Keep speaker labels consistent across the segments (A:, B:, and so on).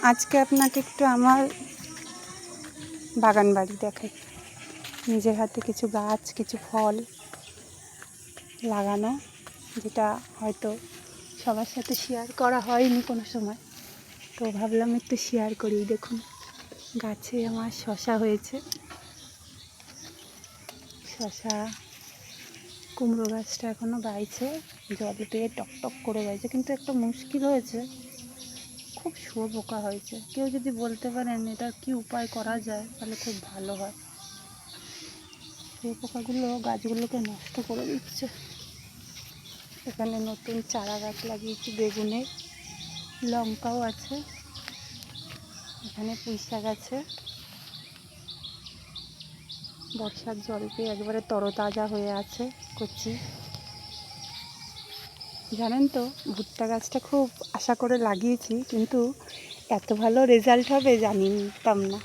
A: আজকে আপনাকে একটু আমার বাগান বাড়ি দেখাই। নিজের হাতে কিছু গাছ, কিছু ফল লাগানো, যেটা হয়তো সবার সাথে শেয়ার করা হয়নি কোনো সময়। তো ভাবলাম একটু শেয়ার করি। দেখুন, গাছে আমার শসা হয়েছে, শসা। কুমড়ো গাছটা এখনও বাইছে, জলে পেয়ে টকটক করে বাইছে, কিন্তু একটা মুশকিল হয়েছে, খুব শুয়োপোকা হয়েছে। কেউ যদি বলতে পারেন এটা কি উপায় করা যায় তাহলে খুব ভালো হয়। শুয়োপোকাগুলো গাছগুলোকে নষ্ট করে দিচ্ছে। এখানে নতুন চারা গাছ লাগিয়েছি বেগুনের, লঙ্কাও আছে, এখানে পুঁই শাক আছে। বর্ষার জল পেয়ে একবারে তরতাজা হয়ে আছে কচি। জানেন তো, ভুট্টা গাছটা খুব আশা করে লাগিয়েছি, কিন্তু এত ভালো রেজাল্ট হবে জানতাম না।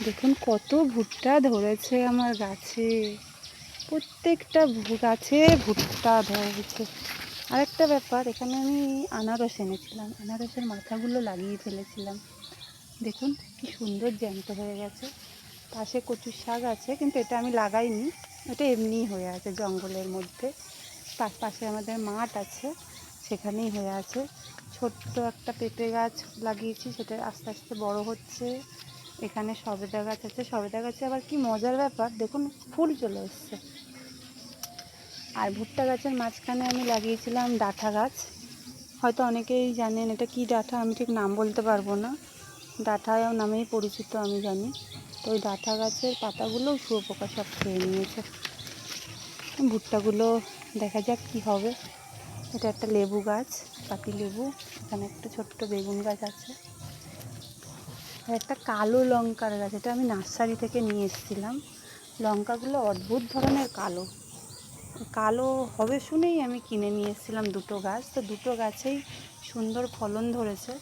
A: দেখুন কত ভুট্টা ধরেছে আমার গাছে, প্রত্যেকটা গাছে ভুট্টা ধরেছে। আরেকটা ব্যাপার, এখানে আমি আনারস এনেছিলাম, আনারসের মাথাগুলো লাগিয়ে ফেলেছিলাম। দেখুন কি সুন্দর জ্যান্ত হয়ে গেছে। পাশে কচুর শাক আছে, কিন্তু এটা আমি লাগাইনি, এটা এমনিই হয়ে আছে জঙ্গলের মধ্যে। তার পাশে আমাদের মাঠ আছে, সেখানেই হয়ে আছে। ছোট্ট একটা পেঁপে গাছ লাগিয়েছি, সেটা আস্তে আস্তে বড় হচ্ছে। এখানে সবেদা গাছ আছে, সবেদা গাছে আবার কি মজার ব্যাপার, দেখুন ফুল চলে এসছে। আর ভুট্টা গাছের মাঝখানে আমি লাগিয়েছিলাম ডাঁটা গাছ। হয়তো অনেকেই জানেন এটা কি ডাঁটা, আমি ঠিক নাম বলতে পারবো না, ডাঁটা নামেই পরিচিত আমি জানি। তো ওই ডাঁটা গাছের পাতাগুলোও শুয়োপোকা সব খেয়ে নিয়েছে। ভুট্টাগুলো দেখা যাক কি হবে। এটা একটা লেবু গাছ, পাতি লেবু। এখানে একটা ছোট্ট বেগুন গাছ আছে, আর একটা কালো লঙ্কার গাছ, এটা আমি নার্সারি থেকে নিয়ে এসেছিলাম। লঙ্কাগুলো অদ্ভুত ধরনের কালো কালো হবে শুনেই আমি কিনে নিয়ে এসেছিলাম দুটো গাছ। তো দুটো গাছেই সুন্দর ফলন ধরেছে।